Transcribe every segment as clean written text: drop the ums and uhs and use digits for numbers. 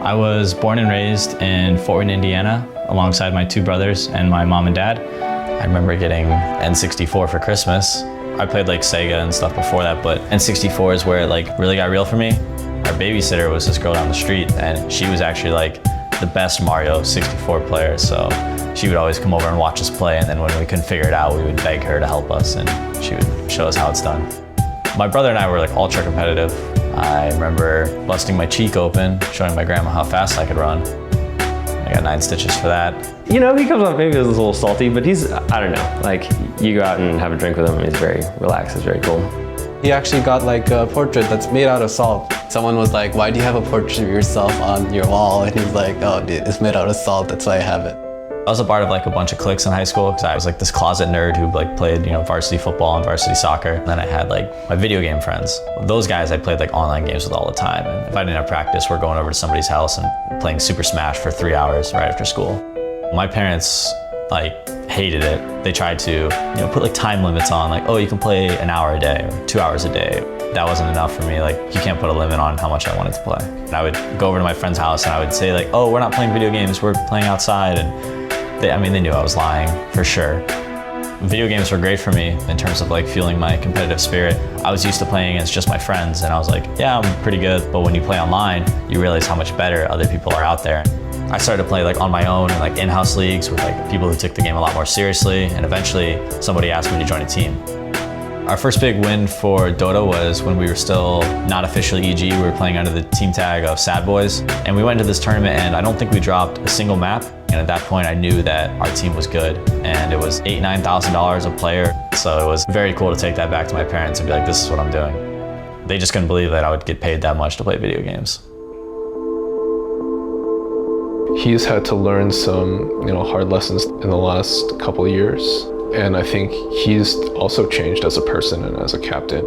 I was born and raised in Fort Wayne, Indiana, alongside my two brothers and my mom and dad. I remember getting N64 for Christmas. I played like Sega and stuff before that, but N64 is where it like really got real for me. Our babysitter was this girl down the street, and she was actually like the best Mario 64 player, so she would always come over and watch us play, and then when we couldn't figure it out, we would beg her to help us, and she would show us how it's done. My brother and I were like ultra competitive. I remember busting my cheek open, showing my grandma how fast I could run. I got 9 stitches for that. You know, he comes off maybe a little salty, but he's, I don't know, like you go out and have a drink with him and he's very relaxed, it's very cool. He actually got like a portrait that's made out of salt. Someone was like, why do you have a portrait of yourself on your wall? And he's like, oh dude, it's made out of salt, that's why I have it. I was a part of like a bunch of cliques in high school because I was like this closet nerd who like played, you know, varsity football and varsity soccer. And then I had like my video game friends. Those guys I played like online games with all the time. And if I didn't have practice, we're going over to somebody's house and playing Super Smash for 3 hours right after school. My parents like hated it. They tried to, you know, put like time limits on, like, oh, you can play an hour a day or 2 hours a day. That wasn't enough for me. Like, you can't put a limit on how much I wanted to play. And I would go over to my friend's house and I would say like, oh, we're not playing video games, we're playing outside. And they knew I was lying, for sure. Video games were great for me in terms of like fueling my competitive spirit. I was used to playing against just my friends and I was like, yeah, I'm pretty good. But when you play online, you realize how much better other people are out there. I started to play like on my own in like in-house leagues with like people who took the game a lot more seriously, and eventually somebody asked me to join a team. Our first big win for Dota was when we were still not officially EG. We were playing under the team tag of Sad Boys. And we went into this tournament and I don't think we dropped a single map. And at that point I knew that our team was good. And it was $8,000, $9,000 a player. So it was very cool to take that back to my parents and be like, this is what I'm doing. They just couldn't believe that I would get paid that much to play video games. He's had to learn some, hard lessons in the last couple of years. And I think he's also changed as a person and as a captain.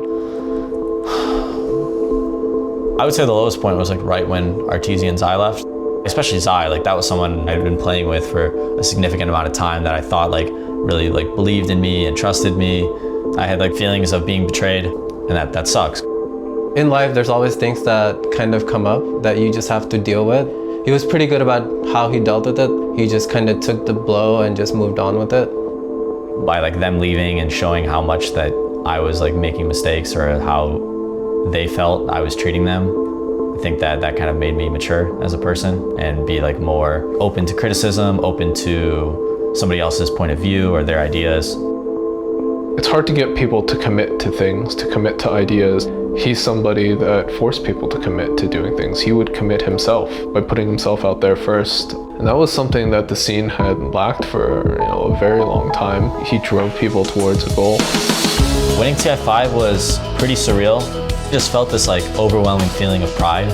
I would say the lowest point was like right when Arteezy and Zai left. Especially Zai, like that was someone I'd been playing with for a significant amount of time that I thought like really like believed in me and trusted me. I had like feelings of being betrayed, and that sucks. In life, there's always things that kind of come up that you just have to deal with. He was pretty good about how he dealt with it. He just kind of took the blow and just moved on with it. By like them leaving and showing how much that I was like making mistakes or how they felt I was treating them, I think that kind of made me mature as a person and be like more open to criticism, open to somebody else's point of view or their ideas. It's hard to get people to commit to things, to commit to ideas. He's somebody that forced people to commit to doing things. He would commit himself by putting himself out there first. And that was something that the scene had lacked for a very long time. He drove people towards a goal. Winning TI5 was pretty surreal. I just felt this like overwhelming feeling of pride.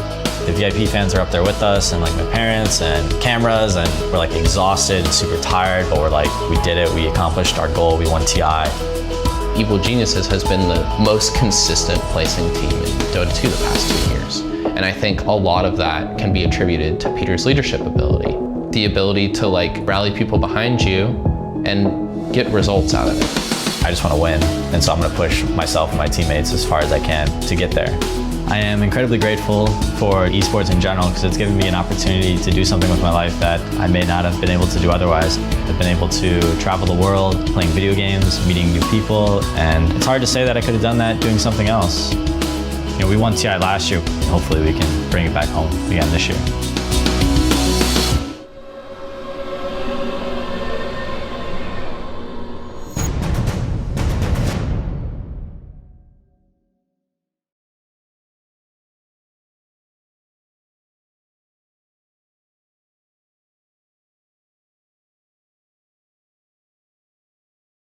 The VIP fans are up there with us and like my parents and cameras, and we're like exhausted and super tired, but we're like, we did it, we accomplished our goal, we won TI. Evil Geniuses has been the most consistent placing team in Dota 2 the past 2 years. And I think a lot of that can be attributed to Peter's leadership ability. The ability to like rally people behind you and get results out of it. I just want to win, and so I'm going to push myself and my teammates as far as I can to get there. I am incredibly grateful for esports in general because it's given me an opportunity to do something with my life that I may not have been able to do otherwise. I've been able to travel the world, playing video games, meeting new people, and it's hard to say that I could have done that doing something else. We won TI last year. Hopefully we can bring it back home again this year.